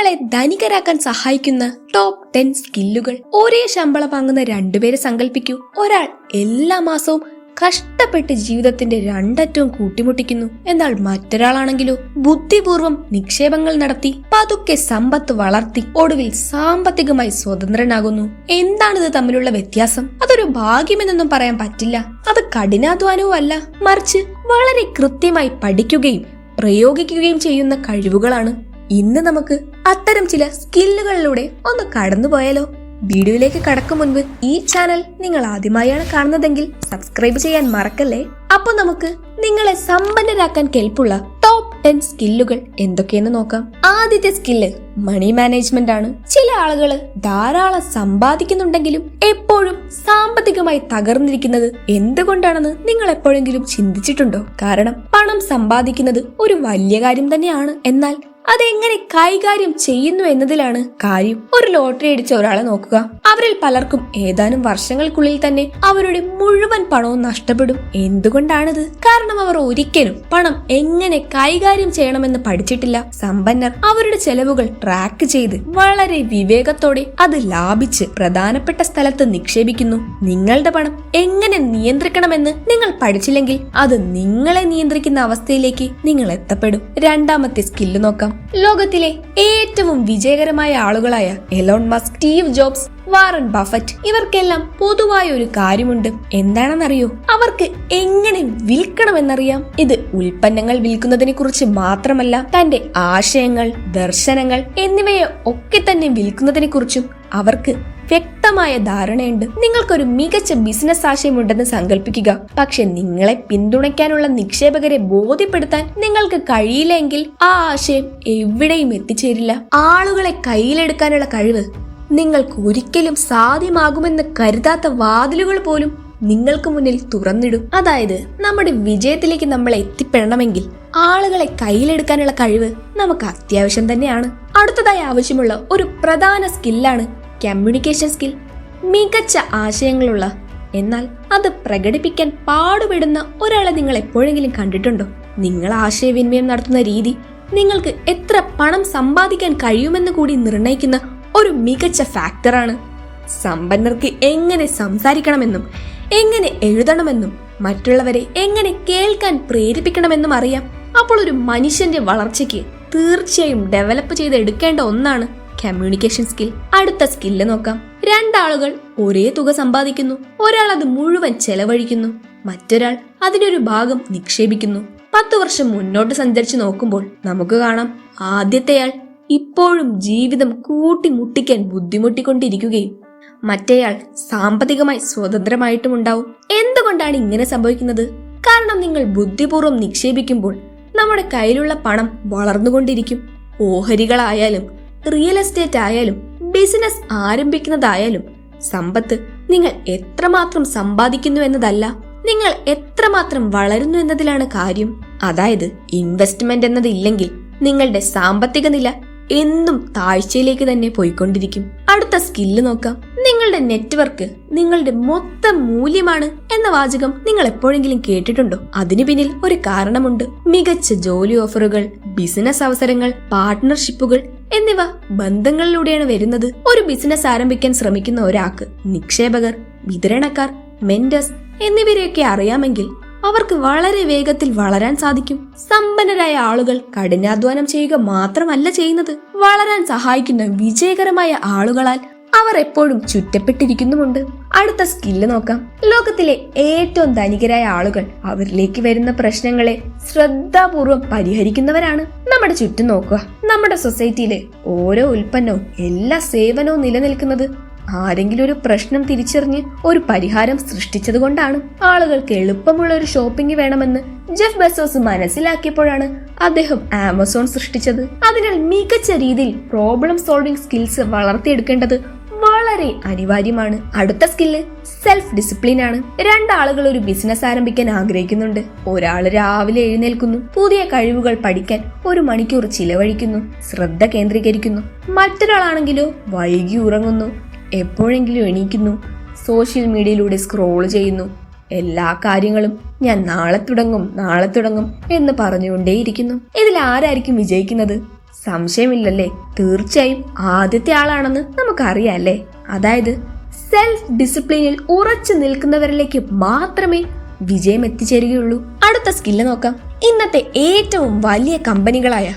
നിങ്ങളെ ധനികരാക്കാൻ സഹായിക്കുന്ന ടോപ്പ് 10 സ്കില്ലുകൾ. ഒരേ ശമ്പളം വാങ്ങുന്ന രണ്ടുപേരെ സങ്കല്പിക്കൂ. ഒരാൾ എല്ലാ മാസവും കഷ്ടപ്പെട്ട് ജീവിതത്തിന്റെ രണ്ടറ്റവും കൂട്ടിമുട്ടിക്കുന്നു. എന്നാൽ മറ്റൊരാളാണെങ്കിലോ ബുദ്ധിപൂർവം നിക്ഷേപങ്ങൾ നടത്തി പതുക്കെ സമ്പത്ത് വളർത്തി ഒടുവിൽ സാമ്പത്തികമായി സ്വതന്ത്രനാകുന്നു. എന്താണിത് തമ്മിലുള്ള വ്യത്യാസം? അതൊരു ഭാഗ്യമെന്നൊന്നും പറയാൻ പറ്റില്ല. അത് കഠിനാധ്വാനവും അല്ല, മറിച്ച് വളരെ കൃത്യമായി പഠിക്കുകയും പ്രയോഗിക്കുകയും ചെയ്യുന്ന കഴിവുകളാണ്. ഇന്ന് നമുക്ക് അത്തരം ചില സ്കില്ലുകളിലൂടെ ഒന്ന് കടന്നുപോയാലോ? വീഡിയോയിലേക്ക് കടക്കും മുൻപ് ഈ ചാനൽ നിങ്ങൾ ആദ്യമായാണ് കാണുന്നതെങ്കിൽ സബ്സ്ക്രൈബ് ചെയ്യാൻ മറക്കല്ലേ. അപ്പൊ നമുക്ക് നിങ്ങളെ സമ്പന്നരാക്കാൻ കെൽപ്പുള്ള ടോപ്പ് 10 സ്കില്ലുകൾ എന്തൊക്കെയെന്ന് നോക്കാം. ആദ്യത്തെ സ്കില്ല് മണി മാനേജ്മെന്റ് ആണ്. ചില ആളുകള് ധാരാളം സമ്പാദിക്കുന്നുണ്ടെങ്കിലും എപ്പോഴും സാമ്പത്തികമായി തകർന്നിരിക്കുന്നത് എന്തുകൊണ്ടാണെന്ന് നിങ്ങൾ എപ്പോഴെങ്കിലും ചിന്തിച്ചിട്ടുണ്ടോ? കാരണം പണം സമ്പാദിക്കുന്നത് ഒരു വലിയ കാര്യം തന്നെയാണ്, എന്നാൽ അതെങ്ങനെ കൈകാര്യം ചെയ്യുന്നു എന്നതിലാണ് കാര്യം. ഒരു ലോട്ടറി അടിച്ച ഒരാളെ നോക്കുക. അവരിൽ പലർക്കും ഏതാനും വർഷങ്ങൾക്കുള്ളിൽ തന്നെ അവരുടെ മുഴുവൻ പണവും നഷ്ടപ്പെടും. എന്തുകൊണ്ടാണിത്? കാരണം അവർ ഒരിക്കലും പണം എങ്ങനെ കൈകാര്യം ചെയ്യണമെന്ന് പഠിച്ചിട്ടില്ല. സമ്പന്നർ അവരുടെ ചെലവുകൾ ട്രാക്ക് ചെയ്ത് വളരെ വിവേകത്തോടെ അത് ലാഭിച്ച് പ്രധാനപ്പെട്ട സ്ഥലത്ത് നിക്ഷേപിക്കുന്നു. നിങ്ങളുടെ പണം എങ്ങനെ നിയന്ത്രിക്കണമെന്ന് നിങ്ങൾ പഠിച്ചില്ലെങ്കിൽ അത് നിങ്ങളെ നിയന്ത്രിക്കുന്ന അവസ്ഥയിലേക്ക് നിങ്ങൾ എത്തപ്പെടും. രണ്ടാമത്തെ സ്കില്ല് നോക്കാം. ലോകത്തിലെ ഏറ്റവും വിജയകരമായ ആളുകളായ Elon Musk, Steve Jobs, Warren Buffett ഇവർക്കെല്ലാം പൊതുവായ ഒരു കാര്യമുണ്ട്. എന്താണെന്നറിയോ? അവർക്ക് എങ്ങനെ വിൽക്കണമെന്നറിയാം. ഇത് ഉൽപ്പന്നങ്ങൾ വിൽക്കുന്നതിനെ കുറിച്ച് മാത്രമല്ല, തന്റെ ആശയങ്ങൾ, ദർശനങ്ങൾ എന്നിവയെ ഒക്കെ തന്നെ വിൽക്കുന്നതിനെ കുറിച്ചും അവർക്ക് വ്യക്തമായ ധാരണയുണ്ട്. നിങ്ങൾക്കൊരു മികച്ച ബിസിനസ് ആശയമുണ്ടെന്ന് സങ്കല്പിക്കുക. പക്ഷെ നിങ്ങളെ പിന്തുണയ്ക്കാനുള്ള നിക്ഷേപകരെ ബോധ്യപ്പെടുത്താൻ നിങ്ങൾക്ക് കഴിയില്ലെങ്കിൽ ആ ആശയം എവിടെയും എത്തിച്ചേരില്ല. ആളുകളെ കയ്യിലെടുക്കാനുള്ള കഴിവ് നിങ്ങൾക്ക് ഒരിക്കലും സാധ്യമാകുമെന്ന് കരുതാത്ത വാതിലുകൾ പോലും നിങ്ങൾക്ക് മുന്നിൽ തുറന്നിടും. അതായത് നമ്മുടെ വിജയത്തിലേക്ക് നമ്മൾ എത്തിപ്പെടണമെങ്കിൽ ആളുകളെ കയ്യിലെടുക്കാനുള്ള കഴിവ് നമുക്ക് അത്യാവശ്യം തന്നെയാണ്. അടുത്തതായി ആവശ്യമുള്ള ഒരു പ്രധാന സ്കില്ലാണ് കമ്മ്യൂണിക്കേഷൻ സ്കിൽ. മികച്ച ആശയങ്ങളുള്ള എന്നാൽ അത് പ്രകടിപ്പിക്കാൻ പാടുപെടുന്ന ഒരാളെ നിങ്ങൾ എപ്പോഴെങ്കിലും കണ്ടിട്ടുണ്ടോ? നിങ്ങൾ ആശയവിനിമയം നടത്തുന്ന രീതി നിങ്ങൾക്ക് എത്ര പണം സമ്പാദിക്കാൻ കഴിയുമെന്ന് കൂടി നിർണ്ണയിക്കുന്ന ഒരു മികച്ച ഫാക്ടറാണ്. സമ്പന്നർക്ക് എങ്ങനെ സംസാരിക്കണമെന്നും എങ്ങനെ എഴുതണമെന്നും മറ്റുള്ളവരെ എങ്ങനെ കേൾക്കാൻ പ്രേരിപ്പിക്കണമെന്നും അറിയാം. അപ്പോൾ ഒരു മനുഷ്യന്റെ വളർച്ചയ്ക്ക് തീർച്ചയായും ഡെവലപ്പ് ചെയ്ത് എടുക്കേണ്ട ഒന്നാണ് കമ്മ്യൂണിക്കേഷൻ സ്കിൽ. അടുത്ത സ്കില്ല് നോക്കാം. രണ്ടാളുകൾ ഒരേ തുക സമ്പാദിക്കുന്നു. ഒരാൾ അത് മുഴുവൻ ചെലവഴിക്കുന്നു, മറ്റൊരാൾ അതിനൊരു ഭാഗം നിക്ഷേപിക്കുന്നു. 10 വർഷം മുന്നോട്ട് സഞ്ചരിച്ചു നോക്കുമ്പോൾ നമുക്ക് കാണാം, ആദ്യത്തെയാൾ ഇപ്പോഴും ജീവിതം കൂട്ടിമുട്ടിക്കാൻ ബുദ്ധിമുട്ടിക്കൊണ്ടിരിക്കുകയും മറ്റേയാൾ സാമ്പത്തികമായി സ്വതന്ത്രമായിട്ടും ഉണ്ടാവും. എന്തുകൊണ്ടാണ് ഇങ്ങനെ സംഭവിക്കുന്നത്? കാരണം നിങ്ങൾ ബുദ്ധിപൂർവ്വം നിക്ഷേപിക്കുമ്പോൾ നമ്മുടെ കയ്യിലുള്ള പണം വളർന്നുകൊണ്ടിരിക്കും. ഓഹരികളായാലും റിയൽ എസ്റ്റേറ്റ് ആയാലും ബിസിനസ് ആരംഭിക്കുന്നതായാലും സമ്പത്ത് നിങ്ങൾ എത്രമാത്രം സമ്പാദിക്കുന്നു എന്നതല്ല, നിങ്ങൾ എത്രമാത്രം വളരുന്നു എന്നതിലാണ് കാര്യം. അതായത് ഇൻവെസ്റ്റ്മെന്റ് എന്നതില്ലെങ്കിൽ നിങ്ങളുടെ സാമ്പത്തിക നില എന്നും താഴ്ചയിലേക്ക് തന്നെ പോയിക്കൊണ്ടിരിക്കും. അടുത്ത സ്കില്ല് നോക്കാം. നിങ്ങളുടെ നെറ്റ്വർക്ക് നിങ്ങളുടെ മൊത്തം മൂല്യമാണ് എന്ന വാചകം നിങ്ങൾ എപ്പോഴെങ്കിലും കേട്ടിട്ടുണ്ടോ? അതിനു പിന്നിൽ ഒരു കാരണമുണ്ട്. മികച്ച ജോലി ഓഫറുകൾ, ബിസിനസ് അവസരങ്ങൾ, പാർട്ട്ണർഷിപ്പുകൾ എന്നിവ ബന്ധങ്ങളിലൂടെയാണ് വരുന്നത്. ഒരു ബിസിനസ് ആരംഭിക്കാൻ ശ്രമിക്കുന്ന ഒരാൾക്ക് നിക്ഷേപകർ, വിതരണക്കാർ, മെന്റേഴ്സ് എന്നിവരെയൊക്കെ അറിയാമെങ്കിൽ അവർക്ക് വളരെ വേഗത്തിൽ വളരാൻ സാധിക്കും. സമ്പന്നരായ ആളുകൾ കഠിനാധ്വാനം ചെയ്യുക മാത്രമല്ല ചെയ്യുന്നത്, വളരാൻ സഹായിക്കുന്ന വിജയകരമായ ആളുകളാൽ അവർ എപ്പോഴും ചുറ്റപ്പെട്ടിരിക്കുന്നുമുണ്ട്. അടുത്ത സ്കില്ല് നോക്കാം. ലോകത്തിലെ ഏറ്റവും ധനികരായ ആളുകൾ അവരിലേക്ക് വരുന്ന പ്രശ്നങ്ങളെ ശ്രദ്ധാപൂർവം പരിഹരിക്കുന്നവരാണ്. നമ്മുടെ ചുറ്റും നോക്കുക. നമ്മുടെ സൊസൈറ്റിയിലെ ഓരോ ഉൽപ്പന്നവും എല്ലാ സേവനവും നിലനിൽക്കുന്നത് ആരെങ്കിലും ഒരു പ്രശ്നം തിരിച്ചറിഞ്ഞ് ഒരു പരിഹാരം സൃഷ്ടിച്ചത് കൊണ്ടാണ്. ആളുകൾക്ക് എളുപ്പമുള്ള ഒരു ഷോപ്പിംഗ് വേണമെന്ന് ജെഫ് ബെസോസ് മനസ്സിലാക്കിയപ്പോഴാണ് അദ്ദേഹം ആമസോൺ സൃഷ്ടിച്ചത്. അതിനാൽ മികച്ച രീതിയിൽ പ്രോബ്ലം സോൾവിംഗ് സ്കിൽസ് വളർത്തിയെടുക്കേണ്ടത് വളരെ അനിവാര്യമാണ്. അടുത്ത സ്കില്ല് സെൽഫ് ഡിസിപ്ലിൻ ആണ്. രണ്ടാളുകൾ ഒരു ബിസിനസ് ആരംഭിക്കാൻ ആഗ്രഹിക്കുന്നുണ്ട്. ഒരാൾ രാവിലെ എഴുന്നേൽക്കുന്നു, പുതിയ കഴിവുകൾ പഠിക്കാൻ 1 മണിക്കൂർ ചിലവഴിക്കുന്നു, ശ്രദ്ധ കേന്ദ്രീകരിക്കുന്നു. മറ്റൊരാളാണെങ്കിലോ വൈകി ഉറങ്ങുന്നു, എപ്പോഴെങ്കിലും എണീക്കുന്നു, സോഷ്യൽ മീഡിയയിലൂടെ സ്ക്രോൾ ചെയ്യുന്നു. എല്ലാ കാര്യങ്ങളും ഞാൻ നാളെ തുടങ്ങും എന്ന് പറഞ്ഞുകൊണ്ടേയിരിക്കുന്നു. ഇതിൽ ആരായിരിക്കും വിജയിക്കുന്നത്? സംശയമില്ലല്ലേ? തീർച്ചയായും ആദ്യത്തെ ആളാണെന്ന് നമുക്കറിയാല്ലേ. അതായത് സെൽഫ് ഡിസിപ്ലിനിൽ ഉറച്ചു നിൽക്കുന്നവരിലേക്ക് മാത്രമേ വിജയം എത്തിച്ചേരുകയുള്ളൂ. അടുത്ത സ്കില്ല് നോക്കാം. ഇന്നത്തെ ഏറ്റവും വലിയ കമ്പനികളായ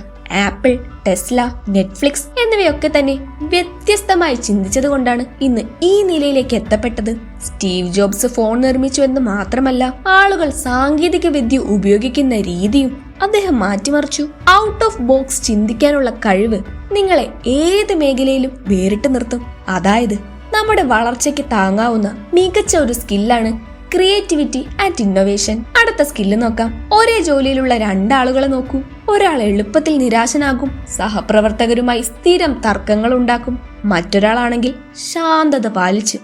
ആപ്പിൾ, ടെസ്ല, നെറ്റ്ഫ്ലിക്സ് എന്നിവയൊക്കെ തന്നെ വ്യത്യസ്തമായി ചിന്തിച്ചത് കൊണ്ടാണ് ഇന്ന് ഈ നിലയിലേക്ക് എത്തപ്പെട്ടത്. സ്റ്റീവ് ജോബ്സ് ഫോൺ നിർമ്മിച്ചു എന്ന് മാത്രമല്ല, ആളുകൾ സാങ്കേതിക വിദ്യ ഉപയോഗിക്കുന്ന രീതിയും അദ്ദേഹം മാറ്റിമറിച്ചു. ഔട്ട് ഓഫ് ബോക്സ് ചിന്തിക്കാനുള്ള കഴിവ് നിങ്ങളെ ഏത് മേഖലയിലും വേറിട്ട് നിർത്തും. അതായത് നമ്മുടെ വളർച്ചയ്ക്ക് താങ്ങാവുന്ന മികച്ച ഒരു സ്കില്ലാണ് ക്രിയേറ്റിവിറ്റി ആൻഡ് ഇന്നോവേഷൻ. അടുത്ത സ്കില്ല് നോക്കാം. ഒരേ ജോലിയിലുള്ള രണ്ടാളുകളെ നോക്കൂ. ഒരാൾ എളുപ്പത്തിൽ നിരാശനാകും, സഹപ്രവർത്തകരുമായി സ്ഥിരം തർക്കങ്ങൾ ഉണ്ടാക്കും. മറ്റൊരാളാണെങ്കിൽ ശാന്തത പാലിച്ച്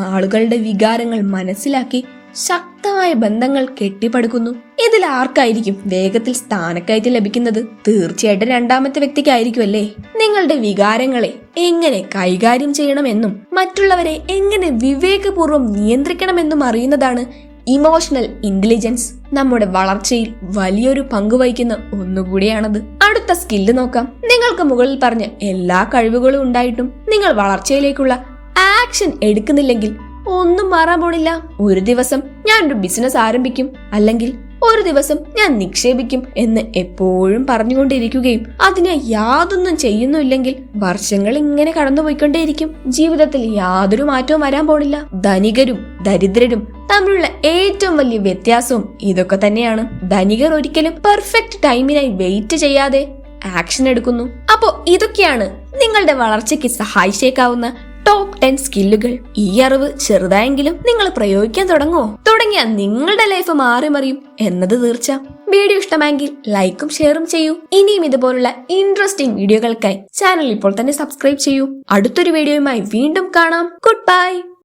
ആളുകളുടെ വികാരങ്ങൾ മനസ്സിലാക്കി ശക്തമായ ബന്ധങ്ങൾ കെട്ടിപ്പടുക്കുന്നു. ഇതിൽ ആർക്കായിരിക്കും വേഗത്തിൽ സ്ഥാനക്കയറ്റം ലഭിക്കുന്നത്? തീർച്ചയായിട്ടും രണ്ടാമത്തെ വ്യക്തിക്കായിരിക്കും അല്ലേ? നിങ്ങളുടെ വികാരങ്ങളെ എങ്ങനെ കൈകാര്യം ചെയ്യണമെന്നും മറ്റുള്ളവരെ എങ്ങനെ വിവേകപൂർവ്വം നിയന്ത്രിക്കണമെന്നും അറിയുന്നതാണ് ഇമോഷണൽ ഇന്റലിജൻസ്. നമ്മുടെ വളർച്ചയിൽ വലിയൊരു പങ്ക് വഹിക്കുന്ന ഒന്നുകൂടിയാണത്. അടുത്ത സ്കില്ല് നോക്കാം. നിങ്ങൾക്ക് മുകളിൽ പറഞ്ഞ എല്ലാ കഴിവുകളും ഉണ്ടായിട്ടും നിങ്ങൾ വളർച്ചയിലേക്കുള്ള ആക്ഷൻ എടുക്കുന്നില്ലെങ്കിൽ ഒന്നും മാറാൻ പോണില്ല. ഒരു ദിവസം ഞാൻ ഒരു ബിസിനസ് ആരംഭിക്കും, അല്ലെങ്കിൽ ഒരു ദിവസം ഞാൻ നിക്ഷേപിക്കും എന്ന് എപ്പോഴും പറഞ്ഞുകൊണ്ടിരിക്കുകയും അതിനെ യാതൊന്നും ചെയ്യുന്നില്ലെങ്കിൽ വർഷങ്ങൾ ഇങ്ങനെ കടന്നുപോയിക്കൊണ്ടേയിരിക്കും. ജീവിതത്തിൽ യാതൊരു മാറ്റവും വരാൻ പോണില്ല. ധനികരും ദരിദ്രരും തമ്മിലുള്ള ഏറ്റവും വലിയ വ്യത്യാസവും ഇതൊക്കെ തന്നെയാണ്. ധനികർ ഒരിക്കലും പെർഫെക്റ്റ് ടൈമിനായി വെയിറ്റ് ചെയ്യാതെ ആക്ഷൻ എടുക്കുന്നു. അപ്പോ ഇതൊക്കെയാണ് നിങ്ങളുടെ വളർച്ചയ്ക്ക് സഹായിച്ചേക്കാവുന്ന ടോപ്പ് 10 സ്കില്ലുകൾ. ഈ അറിവ് ചെറുതായെങ്കിലും നിങ്ങൾ പ്രയോഗിക്കാൻ തുടങ്ങിയാൽ നിങ്ങളുടെ ലൈഫ് മാറി മറിയും എന്നത് തീർച്ച. വീഡിയോ ഇഷ്ടമെങ്കിൽ ലൈക്കും ഷെയറും ചെയ്യൂ. ഇനിയും ഇതുപോലുള്ള ഇൻട്രസ്റ്റിംഗ് വീഡിയോകൾക്കായി ചാനൽ ഇപ്പോൾ തന്നെ സബ്സ്ക്രൈബ് ചെയ്യൂ. അടുത്തൊരു വീഡിയോയുമായി വീണ്ടും കാണാം. Good bye.